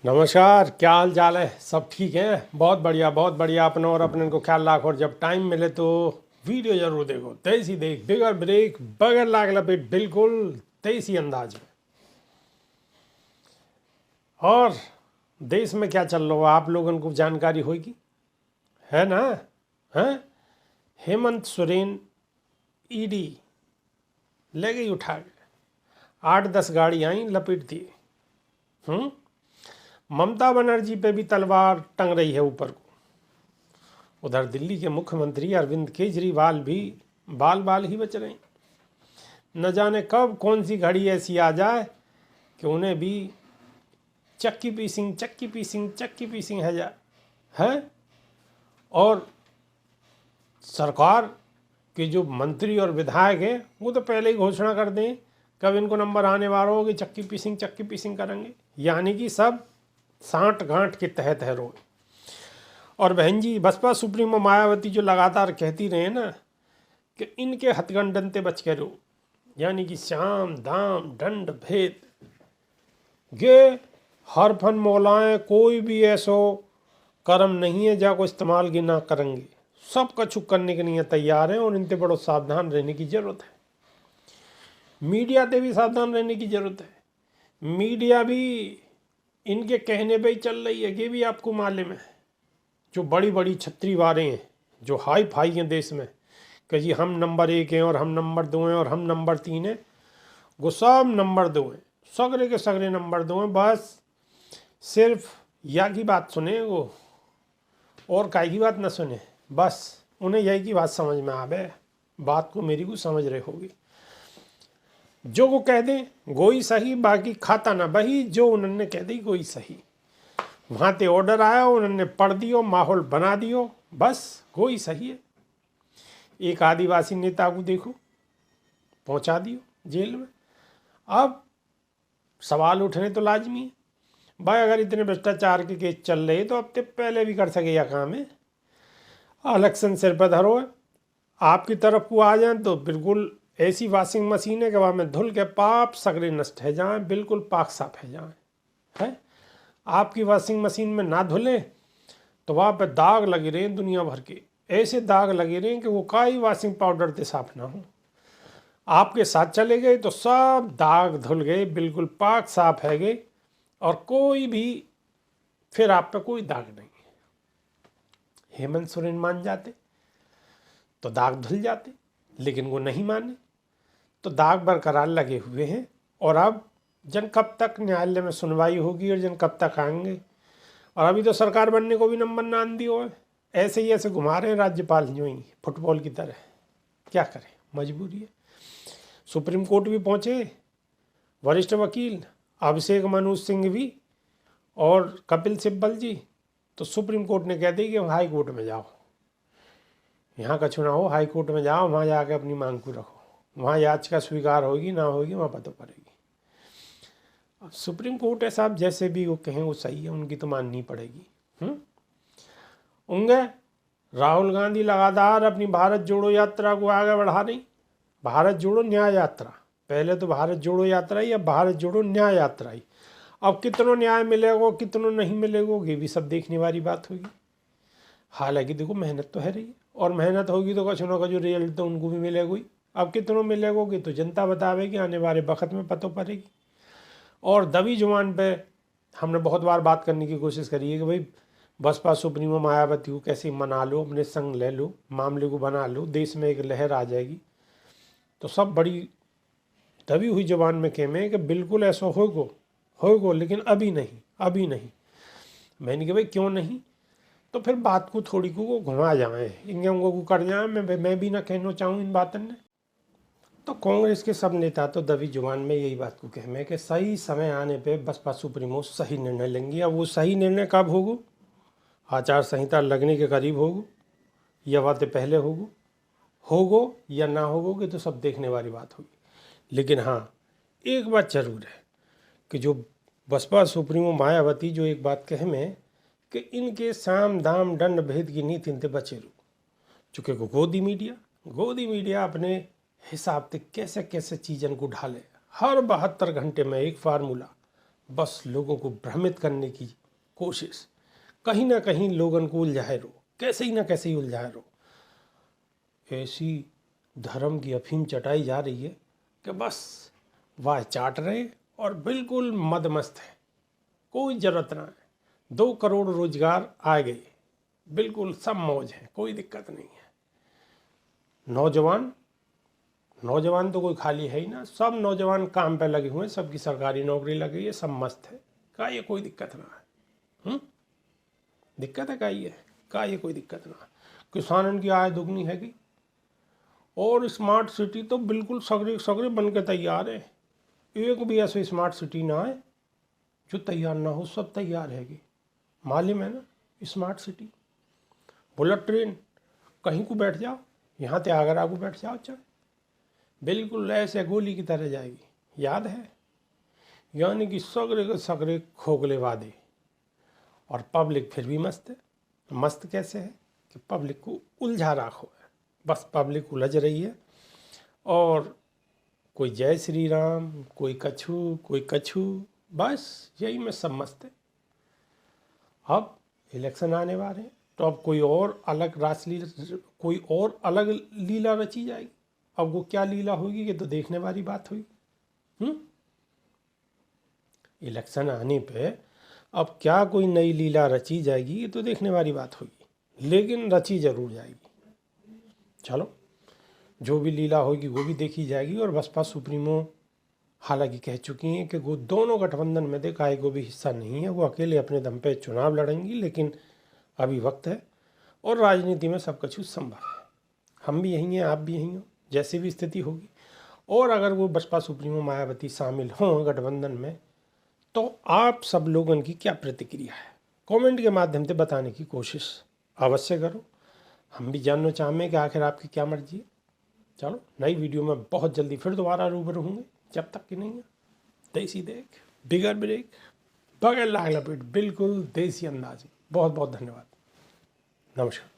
नमस्कार, क्या हाल चाल है। सब ठीक है? बहुत बढ़िया अपना और अपने को ख्याल रखो। और जब टाइम मिले तो वीडियो जरूर देखो। तेजी देख, बिगर ब्रेक, बगैर लाग लपेट, बिल्कुल तेजी अंदाज में। और देश में क्या चल रहा है आप लोगों को जानकारी होगी, है ना? हैं? हेमंत सोरेन ईडी ले गई उठा के, 8-10 गाड़ी आई, लपेट दिए। ममता बनर्जी पे भी तलवार टंग रही है ऊपर को। उधर दिल्ली के मुख्यमंत्री अरविंद केजरीवाल भी बाल बाल ही बच रहे हैं। न जाने कब कौन सी घड़ी ऐसी आ जाए कि उन्हें भी चक्की पीसिंग है। और सरकार के जो मंत्री और विधायक हैं वो तो पहले ही घोषणा कर दें कब इनको नंबर आने वाला हो कि चक्की पीसिंग करेंगे। यानी कि सब सांठ गांठ के तहत है रोए। और बहन जी, बसपा सुप्रीमो मायावती जो लगातार कहती रहे ना कि इनके हथगंडन बच के रहो, यानी कि श्याम दाम दंड भेद गे हर फन मौलाएं, कोई भी ऐसो कर्म नहीं है जा को इस्तेमाल की ना करेंगे। सब कछु करने के लिए तैयार हैं और इनसे बड़ो सावधान रहने की ज़रूरत है। मीडिया से भी सावधान रहने की ज़रूरत है। मीडिया भी इनके कहने पे ही चल रही है। ये भी आपको मालूम है, जो बड़ी बड़ी छत्रीवारें हैं, जो हाई फाई हैं देश में कि जी हम नंबर 1 हैं और हम नंबर 2 हैं और हम नंबर 3 हैं, वो सब नंबर 2 हैं, सगरे के सगरे नंबर 2 हैं। बस सिर्फ या की बात सुने वो, और काय की बात ना सुने। बस उन्हें यही की बात समझ में आवे। बात को मेरी को समझ रहे होगी। जो वो कह दें गोई सही, बाकी खाता ना बही। जो उन्होंने कह दी गोई सही। वहाँ ते ऑर्डर आया, उन्होंने पढ़ दियो, माहौल बना दियो, बस गोई सही है। एक आदिवासी नेता को देखो, पहुँचा दियो जेल में। अब सवाल उठने तो लाजमी है भाई, अगर इतने भ्रष्टाचार के केस चल रहे तो अब तो पहले भी कर सके। यह काम है इलेक्शन सिर पर धरो है, आपकी तरफ को आ जाए तो बिल्कुल ऐसी वॉशिंग मशीन है कि वहाँ में धुल के पाप सगरे नष्ट है जाए, बिल्कुल पाक साफ है जाए। है आपकी वॉशिंग मशीन में ना धुले तो वहाँ पे दाग लगे रहे दुनिया भर के। ऐसे दाग लगे रहे कि वो काई वॉशिंग पाउडर से साफ ना हो। आपके साथ चले गए तो सब दाग धुल गए, बिल्कुल पाक साफ है गए, और कोई भी फिर आप पे कोई दाग नहीं है। हेमंत सोरेन मान जाते तो दाग धुल जाते, लेकिन वो नहीं माने तो दाग बरकरार लगे हुए हैं। और अब जन कब तक न्यायालय में सुनवाई होगी और जन कब तक आएंगे। और अभी तो सरकार बनने को भी नंबर ना दियो है, ऐसे ही ऐसे घुमा रहे हैं राज्यपाल जो ही फुटबॉल की तरह। क्या करें, मजबूरी है। सुप्रीम कोर्ट भी पहुँचे वरिष्ठ वकील अभिषेक मनु सिंह भी और कपिल सिब्बल जी, तो सुप्रीम कोर्ट ने कह दी कि हाई कोर्ट में जाओ। यहाँ का चुनाव हो, हाई कोर्ट में जाओ, वहाँ जाके अपनी मांग को रखो। वहाँ याचिका स्वीकार होगी ना होगी वहाँ पता पड़ेगी। अब सुप्रीम कोर्ट है साहब, जैसे भी वो कहें वो सही है, उनकी तो माननी पड़ेगी। उनके राहुल गांधी लगातार अपनी भारत जोड़ो यात्रा को आगे बढ़ा रही। भारत जोड़ो न्याय यात्रा, पहले तो भारत जोड़ो यात्रा ही, अब भारत जोड़ो न्याय यात्रा ही। अब कितनों न्याय मिलेगा कितनों नहीं मिलेगा ये भी सब देखने वाली बात होगी। हालांकि देखो मेहनत तो है रही है, और मेहनत होगी तो कुछ ना कुछ रिजल्ट तो उनको भी मिलेगा ही। अब कितनों मिलेगा तो जनता बतावेगी, आने वाले वक्त में पता पड़ेगी। और दबी जुबान पे हमने बहुत बार बात करने की कोशिश करी है कि भाई बसपा सुप्रीमो मायावती को कैसे मना लो, अपने संग ले लो, मामले को बना लो, देश में एक लहर आ जाएगी। तो सब बड़ी दबी हुई जुबान में कहमे कि बिल्कुल ऐसा होगो, लेकिन अभी नहीं। मैंने कहा भाई क्यों नहीं, तो फिर बात को थोड़ी को घुमा जाए, इंगे उंगों को कर जाए। मैं भी ना कहना चाहूँ इन बातों ने। तो कांग्रेस के सब नेता तो दबी जुबान में यही बात को कहमे कि सही समय आने पे बसपा सुप्रीमो सही निर्णय लेंगे। अब वो सही निर्णय कब होगो, आचार संहिता लगने के करीब होगो या बातें पहले होगो या ना होगो कि तो सब देखने वाली बात होगी। लेकिन हाँ, एक बात जरूर है कि जो बसपा सुप्रीमो मायावती जो एक बात कहे में कि इनके साम दाम दंड भेद की नीति इनते बचे रू। चूँकि गोदी मीडिया अपने हिसाब से कैसे कैसे चीज़न को ढाले, हर 72 घंटे में एक फार्मूला बस लोगों को भ्रमित करने की कोशिश, कहीं ना कहीं लोगों को उलझाए रहो, कैसे ही ना कैसे ही उलझाए रहो। ऐसी धर्म की अफीम चटाई जा रही है कि बस वह चाट रहे और बिल्कुल मदमस्त है, कोई ज़रूरत ना है। 2 करोड़ रोजगार आ गए, बिल्कुल सब मौज है, कोई दिक्कत नहीं है। नौजवान तो कोई खाली है ही ना, सब नौजवान काम पे लगे हुए हैं, सबकी सरकारी नौकरी लगी है, सब मस्त है। का ये कोई दिक्कत ना है? दिक्कत है का ये कोई दिक्कत ना है। किसानों की आय दुगनी है कि, और स्मार्ट सिटी तो बिल्कुल सगरे सगरे बन के तैयार है। एक भी ऐसे स्मार्ट सिटी ना है जो तैयार ना हो, सब तैयार है कि। मालूम है ना, स्मार्ट सिटी, बुलेट ट्रेन, कहीं को बैठ जाओ, यहाँ ते आगरा को बैठ जाओ, चाहे बिल्कुल ऐसे गोली की तरह जाएगी। याद है? यानी कि सगरे के सगरे खोखले वादे, और पब्लिक फिर भी मस्त है। मस्त कैसे है कि पब्लिक को उलझा रखो है, बस पब्लिक उलझ रही है। और कोई जय श्री राम, कोई कछु, बस यही में सब मस्त है। अब इलेक्शन आने वाले हैं तो अब कोई और अलग लीला रची जाएगी। अब वो क्या लीला होगी ये तो देखने वाली बात होगी। इलेक्शन आने पे अब क्या कोई नई लीला रची जाएगी ये तो देखने वाली बात होगी, लेकिन रची जरूर जाएगी। चलो, जो भी लीला होगी वो भी देखी जाएगी। और बसपा सुप्रीमो हालांकि कह चुकी हैं कि वो दोनों गठबंधन में देखा है को भी हिस्सा नहीं है, वो अकेले अपने दम पे चुनाव लड़ेंगी, लेकिन अभी वक्त है और राजनीति में सब कुछ संभव है। हम भी यहीं हैं, आप भी यहीं हो, जैसी भी स्थिति होगी। और अगर वो बसपा सुप्रीमो मायावती शामिल हों गठबंधन में, तो आप सब लोगों की क्या प्रतिक्रिया है, कमेंट के माध्यम से बताने की कोशिश अवश्य करो। हम भी जानना चाहेंगे कि आखिर आपकी क्या मर्जी है। चलो, नई वीडियो में बहुत जल्दी फिर दोबारा रूबरू होंगे, जब तक कि नहीं है देसी देख बिगर ब्रेक बगैर लाग लपेट, बिल्कुल देसी अंदाज में। बहुत बहुत धन्यवाद, नमस्कार।